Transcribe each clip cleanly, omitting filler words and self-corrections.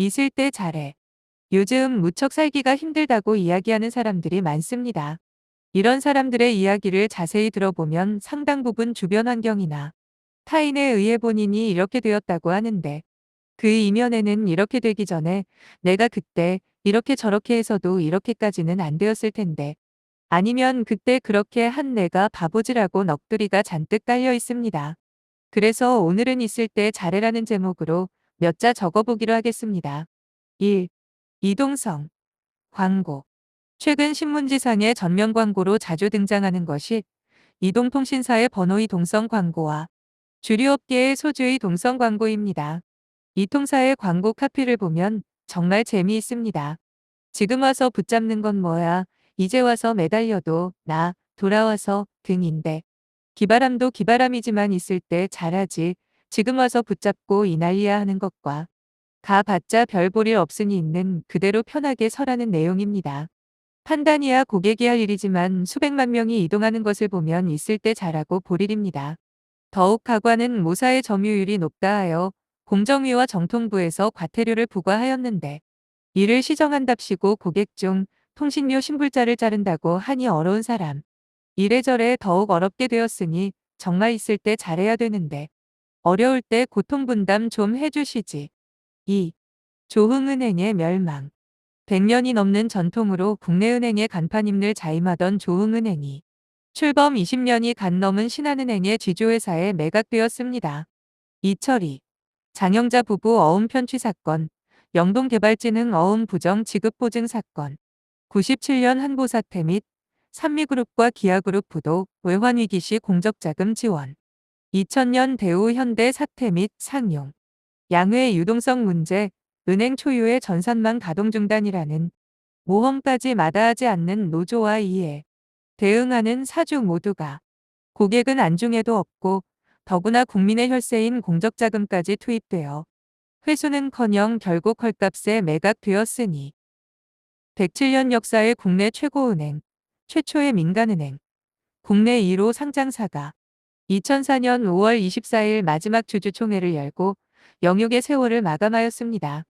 있을 때 잘해. 요즘 무척 살기가 힘들다고 이야기하는 사람들이 많습니다. 이런 사람들의 이야기를 자세히 들어보면 상당 부분 주변 환경이나 타인에 의해 본인이 이렇게 되었다고 하는데, 그 이면에는 이렇게 되기 전에 내가 그때 이렇게 저렇게 해서도 이렇게까지는 안 되었을 텐데, 아니면 그때 그렇게 한 내가 바보지라고 넋두리가 잔뜩 깔려 있습니다. 그래서 오늘은 있을 때 잘해라는 제목으로 몇 자 적어보기로 하겠습니다. 1. 이동성. 광고. 최근 신문지상의 전면 광고로 자주 등장하는 것이 이동통신사의 번호 이동성 광고와 주류업계의 소주의 동성 광고입니다. 이 통사의 광고 카피를 보면 정말 재미있습니다. 지금 와서 붙잡는 건 뭐야? 이제 와서 매달려도 나 돌아와서 등인데. 기바람도 기바람이지만 있을 때 잘하지. 지금 와서 붙잡고 이 난리야 하는 것과 가봤자 별 볼 일 없으니 있는 그대로 편하게 서라는 내용입니다. 판단이야 고객이 할 일이지만 수백만 명이 이동하는 것을 보면 있을 때 잘하고 볼 일입니다. 더욱 가관은 모사의 점유율이 높다 하여 공정위와 정통부에서 과태료를 부과하였는데, 이를 시정한답시고 고객 중 통신료 신불자를 자른다고 하니 어려운 사람. 이래저래 더욱 어렵게 되었으니 정말 있을 때 잘해야 되는데, 어려울 때 고통분담 좀 해주시지. 2. 조흥은행의 멸망. 100년이 넘는 전통으로 국내 은행의 간판임을 자임하던 조흥은행이 출범 20년이 간 넘은 신한은행의 지주회사에 매각되었습니다. 이철이 장영자 부부 어음 편취 사건, 영동개발진흥 어음 부정 지급 보증 사건, 97년 한보 사태 및 산미그룹과 기아그룹 부도 외환 위기 시 공적자금 지원, 2000년 대우 현대 사태 및 상용, 양회 유동성 문제, 은행 초유의 전산망 가동 중단이라는 모험까지 마다하지 않는 노조와 이에 대응하는 사주 모두가 고객은 안중에도 없고 더구나 국민의 혈세인 공적자금까지 투입되어 회수는커녕 결국 헐값에 매각되었으니 107년 역사의 국내 최고은행, 최초의 민간은행, 국내 1호 상장사가 2004년 5월 24일 마지막 주주총회를 열고 영육의 세월을 마감하였습니다.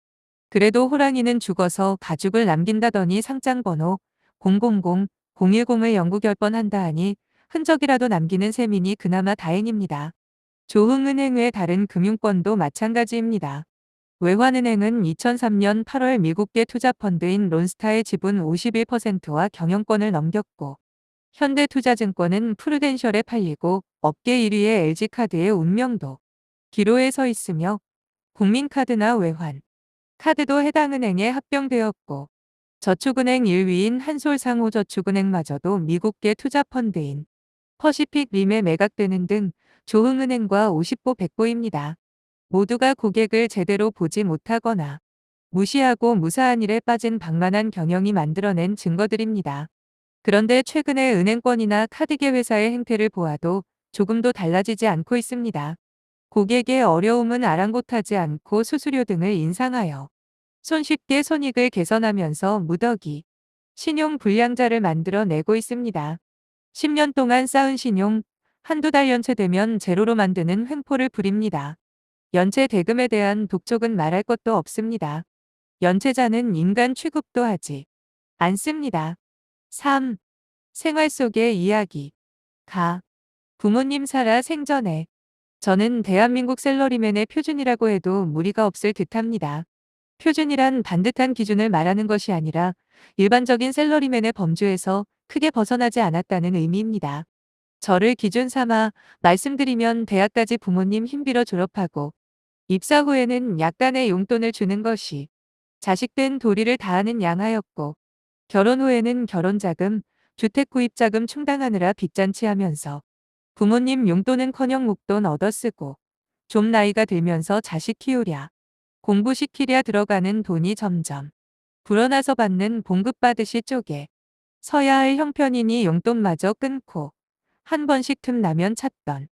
그래도 호랑이는 죽어서 가죽을 남긴다더니 상장번호 000-010을 영구 결번한다 하니 흔적이라도 남기는 셈이니 그나마 다행입니다. 조흥은행 외 다른 금융권도 마찬가지입니다. 외환은행은 2003년 8월 미국계 투자펀드인 론스타의 지분 51%와 경영권을 넘겼고, 현대투자증권은 프루덴셜에 팔리고 업계 1위의 LG카드의 운명도 기로에 서 있으며, 국민카드나 외환 카드도 해당 은행에 합병되었고, 저축은행 1위인 한솔상호저축은행마저도 미국계 투자펀드인 퍼시픽 림에 매각되는 등 조흥은행과 50보 100보입니다. 모두가 고객을 제대로 보지 못하거나 무시하고 무사한 일에 빠진 방만한 경영이 만들어낸 증거들입니다. 그런데 최근의 은행권이나 카드계 회사의 행태를 보아도 조금도 달라지지 않고 있습니다. 고객의 어려움은 아랑곳하지 않고 수수료 등을 인상하여 손쉽게 손익을 개선하면서 무더기 신용 불량자를 만들어내고 있습니다. 10년 동안 쌓은 신용, 한두 달 연체되면 제로로 만드는 횡포를 부립니다. 연체 대금에 대한 독촉은 말할 것도 없습니다. 연체자는 인간 취급도 하지 않습니다. 3. 생활 속의 이야기. 가. 부모님 살아 생전에. 저는 대한민국 셀러리맨의 표준이라고 해도 무리가 없을 듯합니다. 표준이란 반듯한 기준을 말하는 것이 아니라 일반적인 셀러리맨의 범주에서 크게 벗어나지 않았다는 의미입니다. 저를 기준 삼아 말씀드리면 대학까지 부모님 힘빌어 졸업하고 입사 후에는 약간의 용돈을 주는 것이 자식된 도리를 다하는 양하였고, 결혼 후에는 결혼자금, 주택구입자금 충당하느라 빚잔치하면서 부모님 용돈은커녕 목돈 얻어쓰고 좀 나이가 들면서 자식 키우랴, 공부시키랴 들어가는 돈이 점점 불어나서 받는 봉급받으시 쪽에 서야 할 형편이니 용돈마저 끊고 한 번씩 틈나면 찾던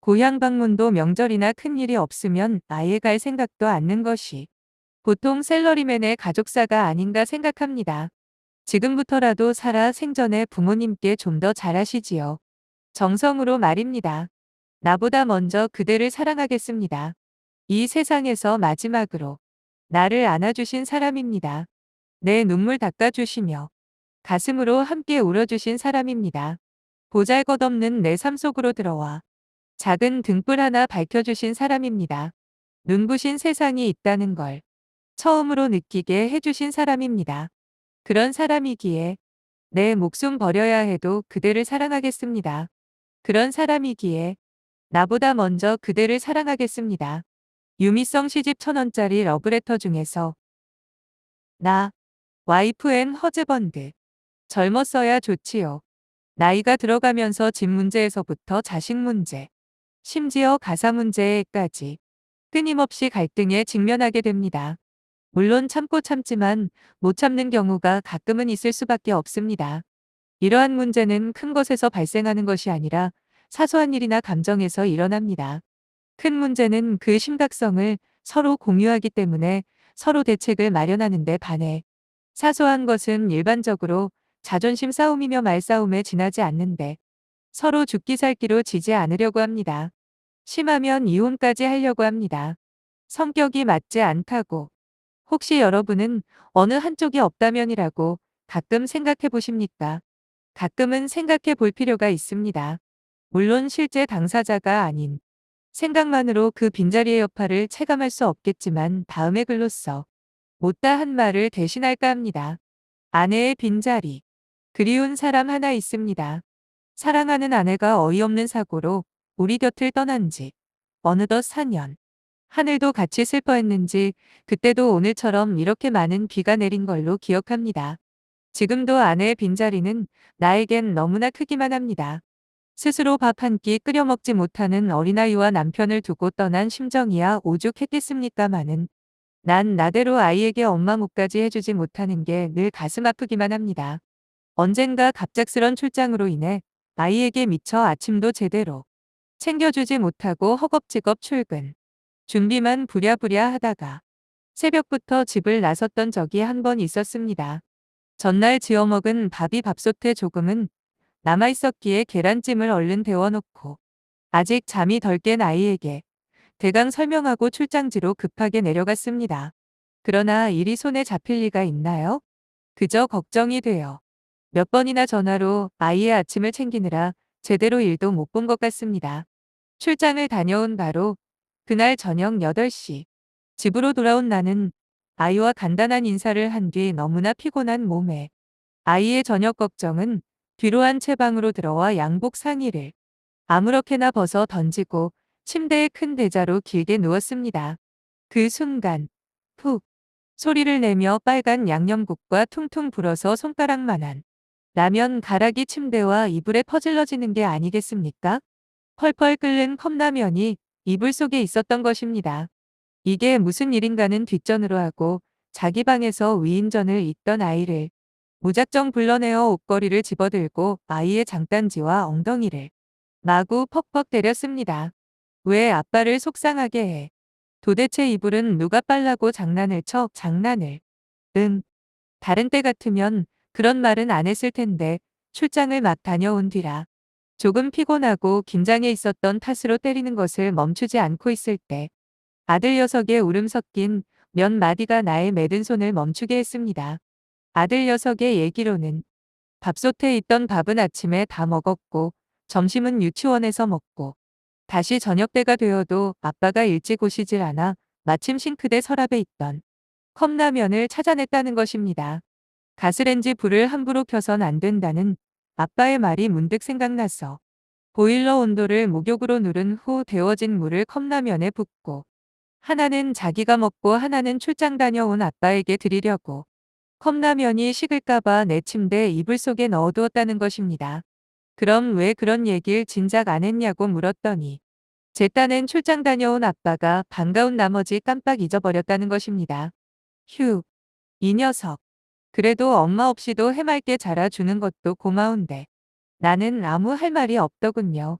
고향 방문도 명절이나 큰일이 없으면 아예 갈 생각도 않는 것이 보통 셀러리맨의 가족사가 아닌가 생각합니다. 지금부터라도 살아 생전에 부모님께 좀 더 잘하시지요. 정성으로 말입니다. 나보다 먼저 그대를 사랑하겠습니다. 이 세상에서 마지막으로 나를 안아주신 사람입니다. 내 눈물 닦아주시며 가슴으로 함께 울어주신 사람입니다. 보잘것없는 내 삶 속으로 들어와 작은 등불 하나 밝혀주신 사람입니다. 눈부신 세상이 있다는 걸 처음으로 느끼게 해주신 사람입니다. 그런 사람이기에 내 목숨 버려야 해도 그대를 사랑하겠습니다. 그런 사람이기에 나보다 먼저 그대를 사랑하겠습니다. 유미성 시집 1,000원짜리 러브레터 중에서 나, 와이프 앤 허즈번드. 젊었어야 좋지요. 나이가 들어가면서 집 문제에서부터 자식 문제, 심지어 가사 문제까지 끊임없이 갈등에 직면하게 됩니다. 물론 참고 참지만 못 참는 경우가 가끔은 있을 수밖에 없습니다. 이러한 문제는 큰 것에서 발생하는 것이 아니라 사소한 일이나 감정에서 일어납니다. 큰 문제는 그 심각성을 서로 공유하기 때문에 서로 대책을 마련하는 데 반해 사소한 것은 일반적으로 자존심 싸움이며 말싸움에 지나지 않는데 서로 죽기 살기로 지지 않으려고 합니다. 심하면 이혼까지 하려고 합니다. 성격이 맞지 않다고. 혹시 여러분은 어느 한쪽이 없다면이라고 가끔 생각해 보십니까? 가끔은 생각해 볼 필요가 있습니다. 물론 실제 당사자가 아닌 생각만으로 그 빈자리의 여파를 체감할 수 없겠지만 다음의 글로써 못다 한 말을 대신할까 합니다. 아내의 빈자리. 그리운 사람 하나 있습니다. 사랑하는 아내가 어이없는 사고로 우리 곁을 떠난 지 어느덧 4년. 하늘도 같이 슬퍼했는지 그때도 오늘처럼 이렇게 많은 비가 내린 걸로 기억합니다. 지금도 아내의 빈자리는 나에겐 너무나 크기만 합니다. 스스로 밥 한 끼 끓여 먹지 못하는 어린아이와 남편을 두고 떠난 심정이야 오죽했겠습니까마는 난 나대로 아이에게 엄마 묵까지 해주지 못하는 게 늘 가슴 아프기만 합니다. 언젠가 갑작스런 출장으로 인해 아이에게 미처 아침도 제대로 챙겨주지 못하고 허겁지겁 출근. 준비만 부랴부랴 하다가 새벽부터 집을 나섰던 적이 한 번 있었습니다. 전날 지어먹은 밥이 밥솥에 조금은 남아있었기에 계란찜을 얼른 데워놓고 아직 잠이 덜 깬 아이에게 대강 설명하고 출장지로 급하게 내려갔습니다. 그러나 일이 손에 잡힐 리가 있나요? 그저 걱정이 돼요. 몇 번이나 전화로 아이의 아침을 챙기느라 제대로 일도 못 본 것 같습니다. 출장을 다녀온 바로 그날 저녁 8시. 집으로 돌아온 나는 아이와 간단한 인사를 한 뒤 너무나 피곤한 몸에 아이의 저녁 걱정은 뒤로 한 채 방으로 들어와 양복 상의를 아무렇게나 벗어 던지고 침대의 큰 대자로 길게 누웠습니다. 그 순간 푹 소리를 내며 빨간 양념국과 퉁퉁 불어서 손가락만한 라면 가락이 침대와 이불에 퍼질러지는 게 아니겠습니까? 펄펄 끓는 컵라면이 이불 속에 있었던 것입니다. 이게 무슨 일인가는 뒷전으로 하고 자기 방에서 위인전을 읽던 아이를 무작정 불러내어 옷걸이를 집어들고 아이의 장단지와 엉덩이를 마구 퍽퍽 때렸습니다. 왜 아빠를 속상하게 해? 도대체 이불은 누가 빨라고 장난을 쳐? 장난을. 다른 때 같으면 그런 말은 안 했을 텐데 출장을 막 다녀온 뒤라 조금 피곤하고 긴장해 있었던 탓으로 때리는 것을 멈추지 않고 있을 때 아들 녀석의 울음 섞인 몇 마디가 나의 매든 손을 멈추게 했습니다. 아들 녀석의 얘기로는 밥솥에 있던 밥은 아침에 다 먹었고 점심은 유치원에서 먹고 다시 저녁 때가 되어도 아빠가 일찍 오시질 않아 마침 싱크대 서랍에 있던 컵라면을 찾아냈다는 것입니다. 가스렌지 불을 함부로 켜선 안 된다는 아빠의 말이 문득 생각나서 보일러 온도를 목욕으로 누른 후 데워진 물을 컵라면에 붓고 하나는 자기가 먹고 하나는 출장 다녀온 아빠에게 드리려고 컵라면이 식을까봐 내 침대 이불 속에 넣어두었다는 것입니다. 그럼 왜 그런 얘길 진작 안 했냐고 물었더니 제 딴엔 출장 다녀온 아빠가 반가운 나머지 깜빡 잊어버렸다는 것입니다. 휴, 이 녀석. 그래도 엄마 없이도 해맑게 자라주는 것도 고마운데 나는 아무 할 말이 없더군요.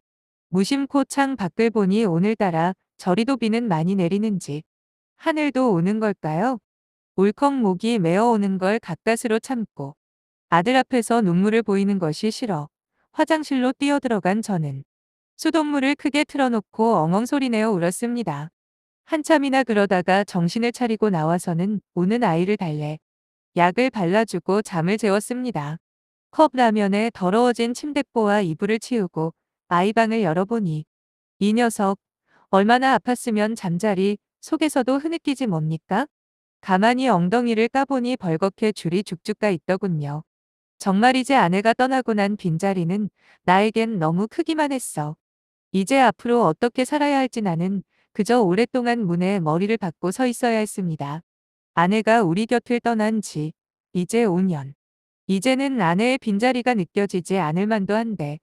무심코 창 밖을 보니 오늘따라 저리도 비는 많이 내리는지 하늘도 오는 걸까요? 울컥 목이 메어오는 걸 가까스로 참고 아들 앞에서 눈물을 보이는 것이 싫어 화장실로 뛰어들어간 저는 수돗물을 크게 틀어놓고 엉엉 소리내어 울었습니다. 한참이나 그러다가 정신을 차리고 나와서는 우는 아이를 달래 약을 발라주고 잠을 재웠습니다. 컵라면에 더러워진 침대보와 이불을 치우고 아이 방을 열어보니 이 녀석 얼마나 아팠으면 잠자리 속에서도 흐느끼지 뭡니까? 가만히 엉덩이를 까보니 벌겋게 줄이 쭉쭉 가 있더군요. 정말이지 아내가 떠나고 난 빈자리는 나에겐 너무 크기만 했어. 이제 앞으로 어떻게 살아야 할지 나는 그저 오랫동안 문에 머리를 박고 서 있어야 했습니다. 아내가 우리 곁을 떠난 지 이제 5년. 이제는 아내의 빈자리가 느껴지지 않을 만도 한데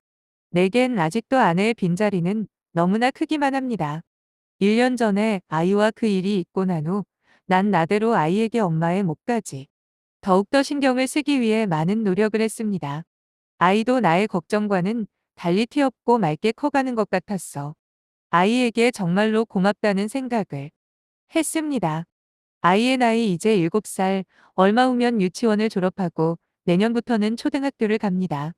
내겐 아직도 아내의 빈자리는 너무나 크기만 합니다. 1년 전에 아이와 그 일이 있고 난 후 난 나대로 아이에게 엄마의 몫까지 더욱더 신경을 쓰기 위해 많은 노력을 했습니다. 아이도 나의 걱정과는 달리 티없고 맑게 커가는 것 같았어. 아이에게 정말로 고맙다는 생각을 했습니다. 아이의 나이 이제 7살, 얼마 후면 유치원을 졸업하고 내년부터는 초등학교를 갑니다.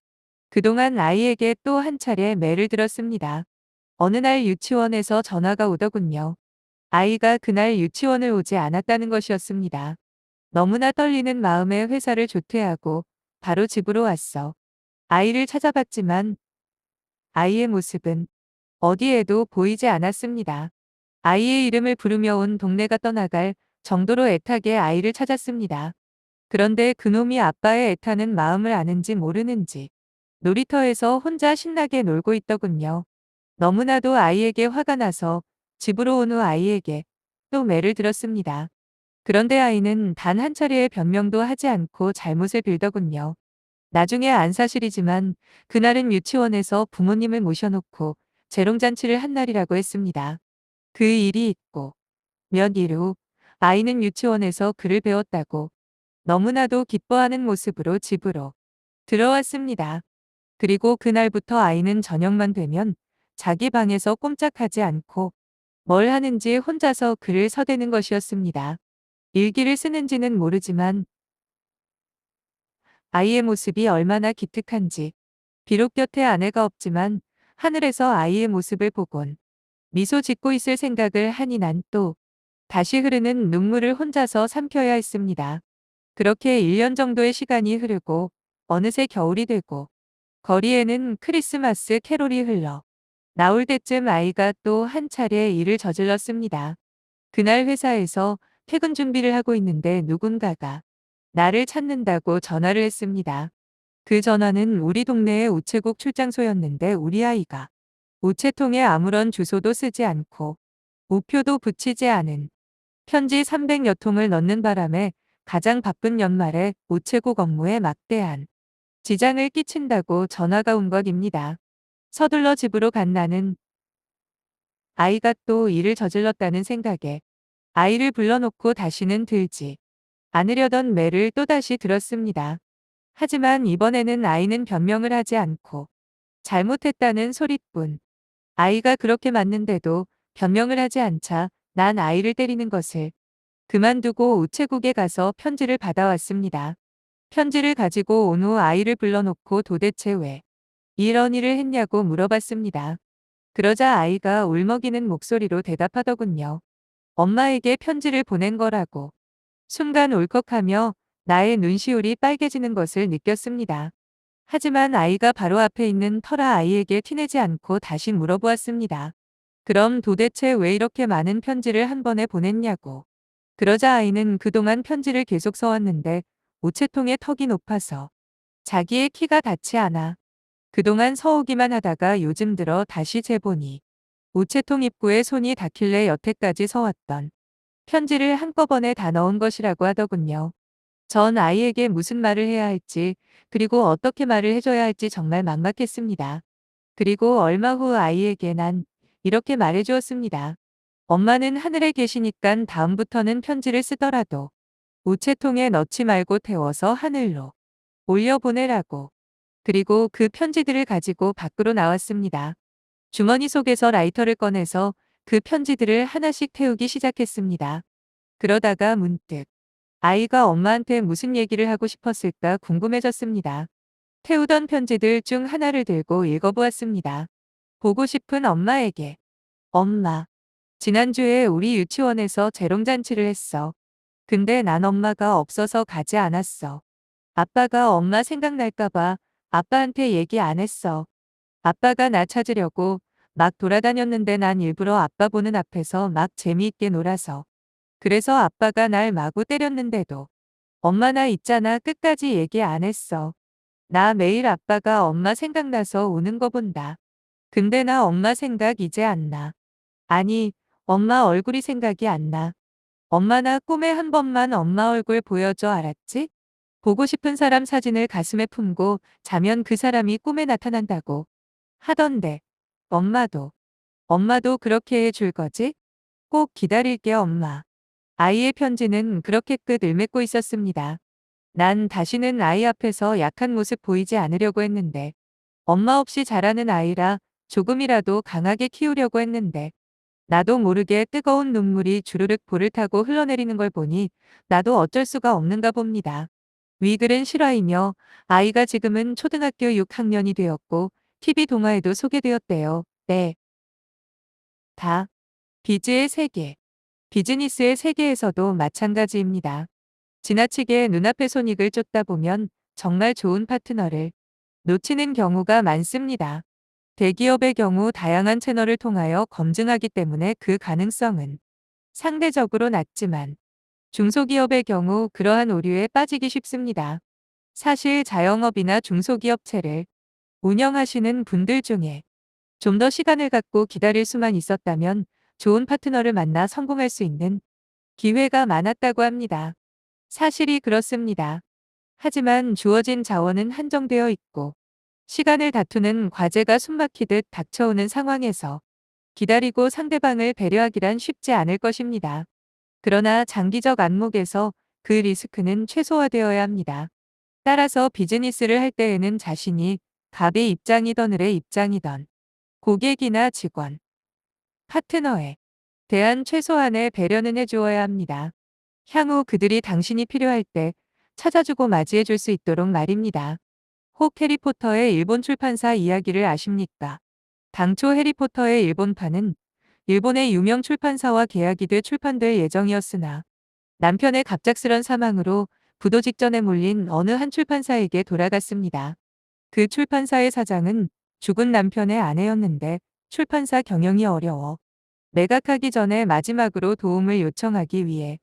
그동안 아이에게 또 한 차례 매를 들었습니다. 어느 날 유치원에서 전화가 오더군요. 아이가 그날 유치원을 오지 않았다는 것이었습니다. 너무나 떨리는 마음에 회사를 조퇴하고 바로 집으로 왔어. 아이를 찾아봤지만 아이의 모습은 어디에도 보이지 않았습니다. 아이의 이름을 부르며 온 동네가 떠나갈 정도로 애타게 아이를 찾았습니다. 그런데 그놈이 아빠의 애타는 마음을 아는지 모르는지 놀이터에서 혼자 신나게 놀고 있더군요. 너무나도 아이에게 화가 나서 집으로 온 후 아이에게 또 매를 들었습니다. 그런데 아이는 단 한 차례의 변명도 하지 않고 잘못을 빌더군요. 나중에 안 사실이지만 그날은 유치원에서 부모님을 모셔놓고 재롱잔치를 한 날이라고 했습니다. 그 일이 있고 몇 일 후 아이는 유치원에서 글을 배웠다고 너무나도 기뻐하는 모습으로 집으로 들어왔습니다. 그리고 그날부터 아이는 저녁만 되면 자기 방에서 꼼짝하지 않고 뭘 하는지 혼자서 글을 서대는 것이었습니다. 일기를 쓰는지는 모르지만 아이의 모습이 얼마나 기특한지, 비록 곁에 아내가 없지만 하늘에서 아이의 모습을 보곤 미소 짓고 있을 생각을 하니 난 또 다시 흐르는 눈물을 혼자서 삼켜야 했습니다. 그렇게 1년 정도의 시간이 흐르고 어느새 겨울이 되고 거리에는 크리스마스 캐롤이 흘러 나올 때쯤 아이가 또 한 차례 일을 저질렀습니다. 그날 회사에서 퇴근 준비를 하고 있는데 누군가가 나를 찾는다고 전화를 했습니다. 그 전화는 우리 동네의 우체국 출장소였는데 우리 아이가 우체통에 아무런 주소도 쓰지 않고 우표도 붙이지 않은 편지 300여 통을 넣는 바람에 가장 바쁜 연말에 우체국 업무에 막대한 지장을 끼친다고 전화가 온 것입니다. 서둘러 집으로 간 나는 아이가 또 일을 저질렀다는 생각에 아이를 불러놓고 다시는 들지 않으려던 매를 또다시 들었습니다. 하지만 이번에는 아이는 변명을 하지 않고 잘못했다는 소리뿐. 아이가 그렇게 맞는데도 변명을 하지 않자 난 아이를 때리는 것을 그만두고 우체국에 가서 편지를 받아왔습니다. 편지를 가지고 온 후 아이를 불러놓고 도대체 왜 이런 일을 했냐고 물어봤습니다. 그러자 아이가 울먹이는 목소리로 대답하더군요. 엄마에게 편지를 보낸 거라고. 순간 울컥하며 나의 눈시울이 빨개지는 것을 느꼈습니다. 하지만 아이가 바로 앞에 있는 터라 아이에게 티내지 않고 다시 물어보았습니다. 그럼 도대체 왜 이렇게 많은 편지를 한 번에 보냈냐고. 그러자 아이는 그동안 편지를 계속 써왔는데 우체통의 턱이 높아서 자기의 키가 닿지 않아 그동안 서오기만 하다가 요즘 들어 다시 재보니 우체통 입구에 손이 닿길래 여태까지 서왔던 편지를 한꺼번에 다 넣은 것이라고 하더군요. 전 아이에게 무슨 말을 해야 할지 그리고 어떻게 말을 해줘야 할지 정말 막막했습니다. 그리고 얼마 후 아이에게 난 이렇게 말해주었습니다. 엄마는 하늘에 계시니깐 다음부터는 편지를 쓰더라도 우체통에 넣지 말고 태워서 하늘로 올려보내라고. 그리고 그 편지들을 가지고 밖으로 나왔습니다. 주머니 속에서 라이터를 꺼내서 그 편지들을 하나씩 태우기 시작했습니다. 그러다가 문득 아이가 엄마한테 무슨 얘기를 하고 싶었을까 궁금해졌습니다. 태우던 편지들 중 하나를 들고 읽어보았습니다. 보고 싶은 엄마에게. 엄마. 지난주에 우리 유치원에서 재롱잔치를 했어. 근데 난 엄마가 없어서 가지 않았어. 아빠가 엄마 생각날까봐 아빠한테 얘기 안 했어. 아빠가 나 찾으려고 막 돌아다녔는데 난 일부러 아빠 보는 앞에서 막 재미있게 놀아서. 그래서 아빠가 날 마구 때렸는데도 엄마 나 있잖아 끝까지 얘기 안 했어. 나 매일 아빠가 엄마 생각나서 우는 거 본다. 근데 나 엄마 생각 이제 안 나. 아니, 엄마 얼굴이 생각이 안 나. 엄마 나 꿈에 한 번만 엄마 얼굴 보여줘 알았지? 보고 싶은 사람 사진을 가슴에 품고 자면 그 사람이 꿈에 나타난다고 하던데. 엄마도 그렇게 해줄 거지? 꼭 기다릴게 엄마. 아이의 편지는 그렇게 끝을 맺고 있었습니다. 난 다시는 아이 앞에서 약한 모습 보이지 않으려고 했는데 엄마 없이 자라는 아이라 조금이라도 강하게 키우려고 했는데 나도 모르게 뜨거운 눈물이 주르륵 볼을 타고 흘러내리는 걸 보니 나도 어쩔 수가 없는가 봅니다. 위글은 실화이며 아이가 지금은 초등학교 6학년이 되었고 TV 동화에도 소개되었대요. 네. 다. 비즈의 세계. 비즈니스의 세계에서도 마찬가지입니다. 지나치게 눈앞의 손익을 쫓다 보면 정말 좋은 파트너를 놓치는 경우가 많습니다. 대기업의 경우 다양한 채널을 통하여 검증하기 때문에 그 가능성은 상대적으로 낮지만 중소기업의 경우 그러한 오류에 빠지기 쉽습니다. 사실 자영업이나 중소기업체를 운영하시는 분들 중에 좀 더 시간을 갖고 기다릴 수만 있었다면 좋은 파트너를 만나 성공할 수 있는 기회가 많았다고 합니다. 사실이 그렇습니다. 하지만 주어진 자원은 한정되어 있고 시간을 다투는 과제가 숨막히듯 닥쳐오는 상황에서 기다리고 상대방을 배려하기란 쉽지 않을 것입니다. 그러나 장기적 안목에서 그 리스크는 최소화되어야 합니다. 따라서 비즈니스를 할 때에는 자신이 갑의 입장이던 을의 입장이던 고객이나 직원, 파트너에 대한 최소한의 배려는 해주어야 합니다. 향후 그들이 당신이 필요할 때 찾아주고 맞이해줄 수 있도록 말입니다. 혹 해리포터의 일본 출판사 이야기를 아십니까? 당초 해리포터의 일본판은 일본의 유명 출판사와 계약이 돼 출판될 예정이었으나 남편의 갑작스런 사망으로 부도 직전에 몰린 어느 한 출판사에게 돌아갔습니다. 그 출판사의 사장은 죽은 남편의 아내였는데 출판사 경영이 어려워 매각하기 전에 마지막으로 도움을 요청하기 위해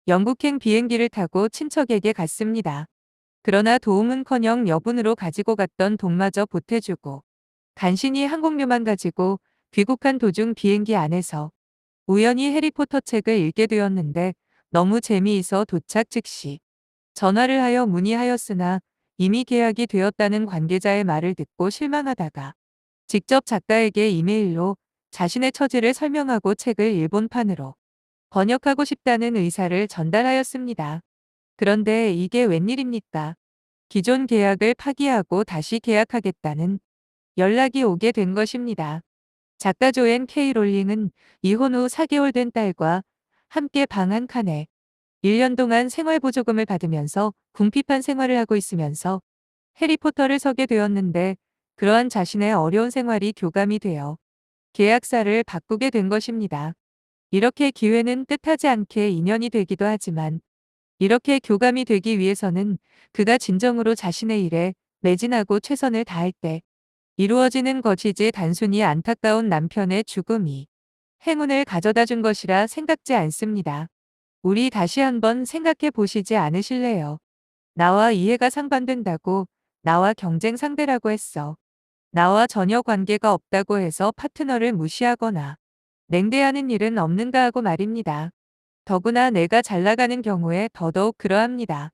영국행 비행기를 타고 친척에게 갔습니다. 그러나 도움은커녕 여분으로 가지고 갔던 돈마저 보태주고 간신히 항공료만 가지고 귀국한 도중 비행기 안에서 우연히 해리포터 책을 읽게 되었는데 너무 재미있어 도착 즉시 전화를 하여 문의하였으나 이미 계약이 되었다는 관계자의 말을 듣고 실망하다가 직접 작가에게 이메일로 자신의 처지를 설명하고 책을 일본판으로 번역하고 싶다는 의사를 전달하였습니다. 그런데 이게 웬일입니까? 기존 계약을 파기하고 다시 계약하겠다는 연락이 오게 된 것입니다. 작가 조앤 K 롤링은 이혼 후 4개월 된 딸과 함께 방 한 칸에 1년 동안 생활보조금을 받으면서 궁핍한 생활을 하고 있으면서 해리포터를 서게 되었는데 그러한 자신의 어려운 생활이 교감이 되어 계약사를 바꾸게 된 것입니다. 이렇게 기회는 뜻하지 않게 인연이 되기도 하지만 이렇게 교감이 되기 위해서는 그가 진정으로 자신의 일에 매진하고 최선을 다할 때 이루어지는 것이지 단순히 안타까운 남편의 죽음이 행운을 가져다 준 것이라 생각지 않습니다. 우리 다시 한번 생각해 보시지 않으실래요? 나와 이해가 상반된다고 나와 경쟁 상대라고 했어. 나와 전혀 관계가 없다고 해서 파트너를 무시하거나 냉대하는 일은 없는가 하고 말입니다. 더구나 내가 잘 나가는 경우에 더더욱 그러합니다.